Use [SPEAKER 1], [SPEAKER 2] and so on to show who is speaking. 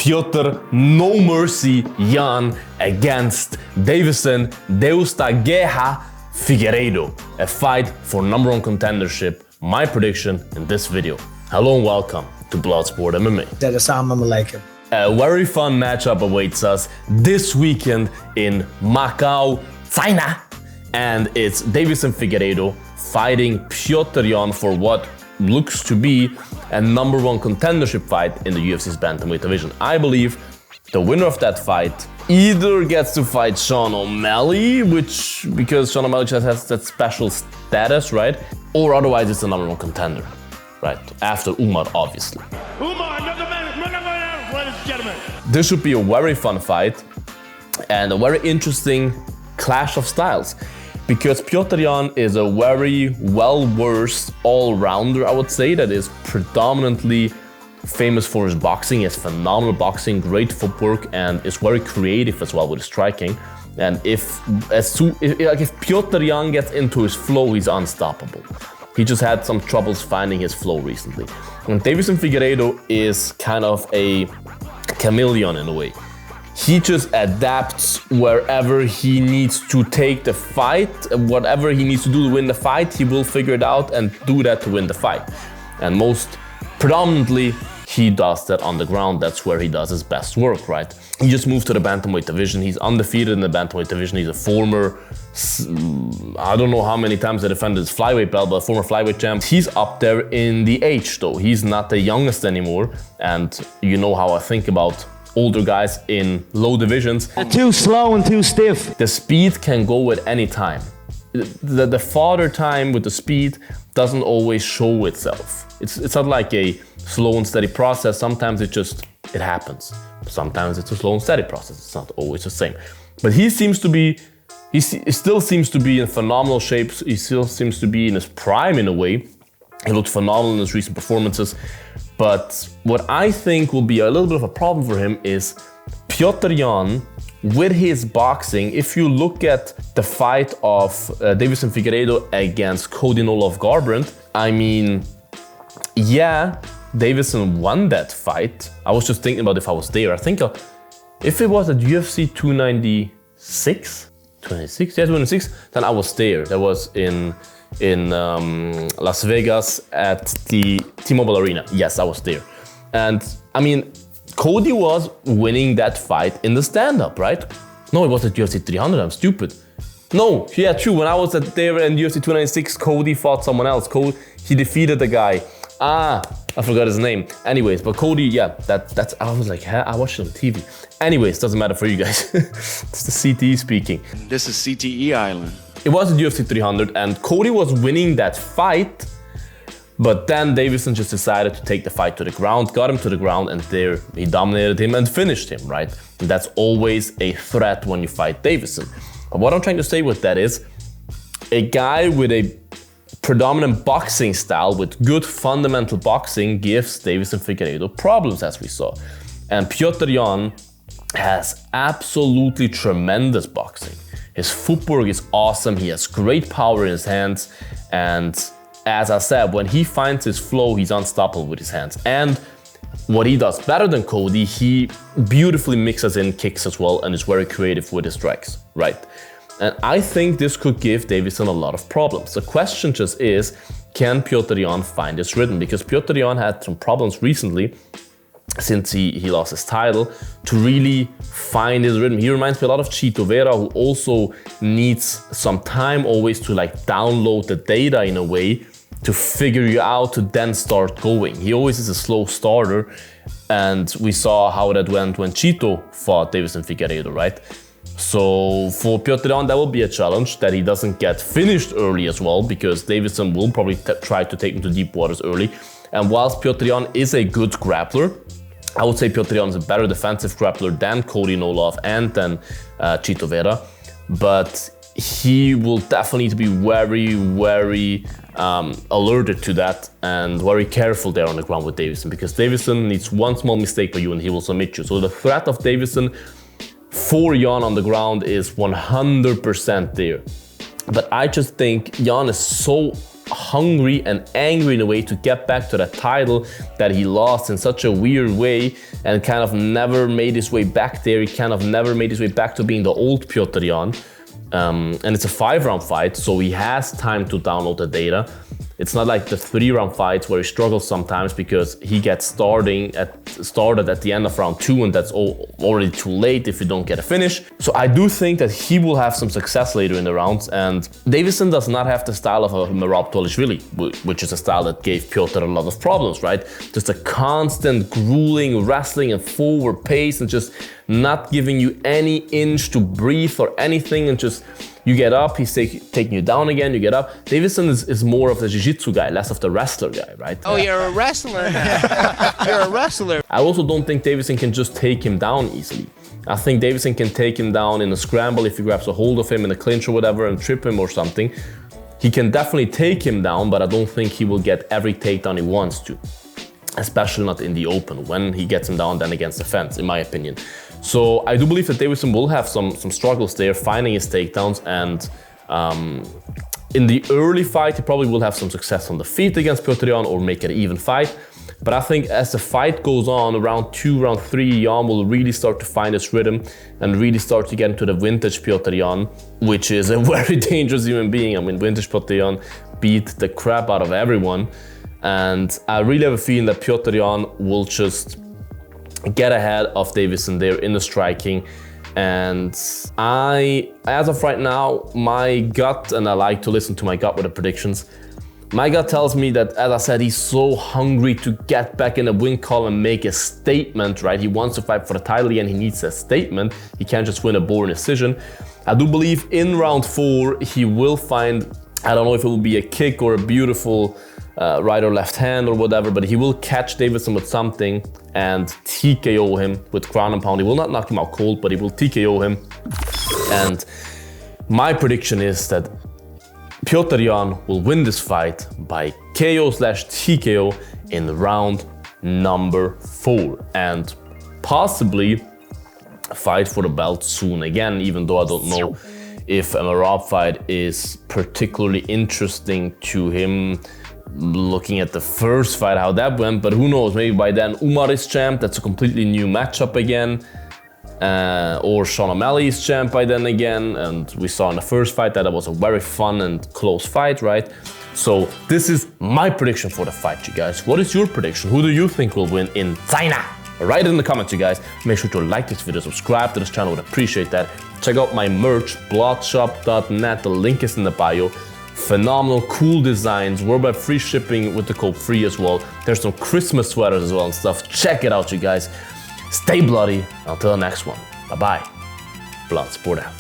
[SPEAKER 1] Petr No Mercy Yan against Deiveson Deus da Guerra Figueiredo, a fight for #1 contendership. My prediction in this video. Hello and welcome to Bloodsport MMA. A very fun matchup awaits us this weekend in Macau, China, and it's Deiveson Figueiredo fighting Petr Yan for what looks to be a #1 contendership fight in the UFC's bantamweight division. I believe the winner of that fight either gets to fight Sean O'Malley, because Sean O'Malley just has that special status, right? Or otherwise it's a #1 contender, right? After Umar, obviously.
[SPEAKER 2] Umar, another man, ladies and gentlemen.
[SPEAKER 1] This should be a very fun fight and a very interesting clash of styles, because Petr Yan is a very well-versed all-rounder, I would say, that is predominantly famous for his boxing. He has phenomenal boxing, great footwork, and is very creative as well with his striking. And if Petr Yan gets into his flow, he's unstoppable. He just had some troubles finding his flow recently. And Deiveson Figueiredo is kind of a chameleon in a way. He just adapts wherever he needs to take the fight. Whatever he needs to do to win the fight, he will figure it out and do that to win the fight. And most predominantly, he does that on the ground. That's where he does his best work, right? He just moved to the bantamweight division. He's undefeated in the bantamweight division. He's a former, I don't know how many times he defended his flyweight belt, but a former flyweight champ. He's up there in the age though. He's not the youngest anymore. And you know how I think about older guys in low divisions.
[SPEAKER 3] They're too slow and too stiff.
[SPEAKER 1] The speed can go at any time. The father time with the speed doesn't always show itself. It's not like a slow and steady process. Sometimes it happens. Sometimes it's a slow and steady process. It's not always the same. But he still seems to be in phenomenal shape. He still seems to be in his prime in a way. He looked phenomenal in his recent performances. But what I think will be a little bit of a problem for him is Petr Yan with his boxing. If you look at the fight of Deiveson Figueiredo against Cody No Love Garbrandt, I mean, yeah, Deiveson won that fight. I was just thinking about if I was there. I think if it was at UFC 296, then I was there. That was in Las Vegas at the T-Mobile Arena. Yes, I was there. And I mean, Cody was winning that fight in the stand-up, right? No, it was at UFC 300, I'm stupid. No, yeah, true, when I was there in UFC 296, Cody fought someone else. He defeated the guy. I forgot his name. Anyways, but Cody, yeah, that's I was like, I watched it on TV. Anyways, doesn't matter for you guys. It's the CTE speaking.
[SPEAKER 4] This is CTE Island.
[SPEAKER 1] It was at UFC 300 and Cody was winning that fight, but then Deiveson just decided to take the fight to the ground, got him to the ground, and there he dominated him and finished him, right? And that's always a threat when you fight Deiveson. But what I'm trying to say with that is, a guy with a predominant boxing style, with good fundamental boxing, gives Deiveson Figueiredo problems, as we saw. And Petr Yan has absolutely tremendous boxing. His footwork is awesome, he has great power in his hands, and as I said, when he finds his flow, he's unstoppable with his hands. And what he does better than Cody, he beautifully mixes in kicks as well and is very creative with his strikes, right? And I think this could give Deiveson a lot of problems. The question just is, can Petr Yan find his rhythm? Because Petr Yan had some problems recently, since he lost his title, to really find his rhythm. He reminds me a lot of Chito Vera, who also needs some time always to like download the data in a way to figure you out to then start going. He always is a slow starter, and we saw how that went when Chito fought Deiveson Figueiredo, right? So for Petr Yan, that will be a challenge, that he doesn't get finished early as well, because Deiveson will probably try to take him to deep waters early. And whilst Petr Yan is a good grappler, I would say Petr Yan is a better defensive grappler than Cody No Love and than Chito Vera. But he will definitely need to be very alerted to that and very careful there on the ground with Deiveson, because Deiveson needs one small mistake by you and he will submit you. So the threat of Deiveson for Yan on the ground is 100% there. But I just think Yan is so hungry and angry in a way to get back to that title that he lost in such a weird way and kind of never made his way back there. He kind of never made his way back to being the old Petr Yan. And it's a 5-round fight, so he has time to download the data. It's not like the 3-round fights where he struggles sometimes because he gets started at the end of round 2, and that's already too late if you don't get a finish. So I do think that he will have some success later in the rounds, and Deiveson does not have the style of a Merab Dvalishvili, which is a style that gave Petr a lot of problems, right? Just a constant grueling wrestling and forward pace and just not giving you any inch to breathe or anything, and just you get up, he's taking you down again, you get up. Deiveson is more of the jiu-jitsu guy, less of the wrestler guy, right?
[SPEAKER 5] Oh, you're a wrestler now. You're a wrestler.
[SPEAKER 1] I also don't think Deiveson can just take him down easily. I think Deiveson can take him down in a scramble if he grabs a hold of him in a clinch or whatever and trip him or something. He can definitely take him down, but I don't think he will get every takedown he wants to. Especially not in the open, when he gets him down then against the fence, in my opinion. So I do believe that Deiveson will have some struggles there, finding his takedowns, and in the early fight, he probably will have some success on the feet against Petr Yan or make it an even fight. But I think as the fight goes on, round 2, round 3, Yan will really start to find his rhythm and really start to get into the vintage Petr Yan, which is a very dangerous human being. I mean, vintage Petr Yan beat the crap out of everyone. And I really have a feeling that Petr Yan will just get ahead of Deiveson there in the striking. And as of right now, my gut, and I like to listen to my gut with the predictions, my gut tells me that, as I said, he's so hungry to get back in the win column and make a statement, right? He wants to fight for the title again, he needs a statement. He can't just win a boring decision. I do believe in round 4, he will find, I don't know if it will be a kick or a beautiful right or left hand or whatever, but he will catch Deiveson with something and TKO him with ground and pound. He will not knock him out cold, but he will TKO him. And my prediction is that Petr Yan will win this fight by KO/TKO in round number 4, and possibly fight for the belt soon again, even though I don't know if a Merab fight is particularly interesting to him. Looking at the first fight, how that went, but who knows, maybe by then Umar is champ, that's a completely new matchup again, or Sean O'Malley is champ by then again, and we saw in the first fight that it was a very fun and close fight, right? So this is my prediction for the fight, you guys. What is your prediction? Who do you think will win in China? Write it in the comments, you guys. Make sure to like this video, subscribe to this channel, would appreciate that. Check out my merch, bloodshop.net, the link is in the bio. Phenomenal, cool designs, worldwide free shipping with the code FREE as well. There's some Christmas sweaters as well and stuff. Check it out, you guys. Stay bloody. Until the next one. Bye-bye. Bloodsport out.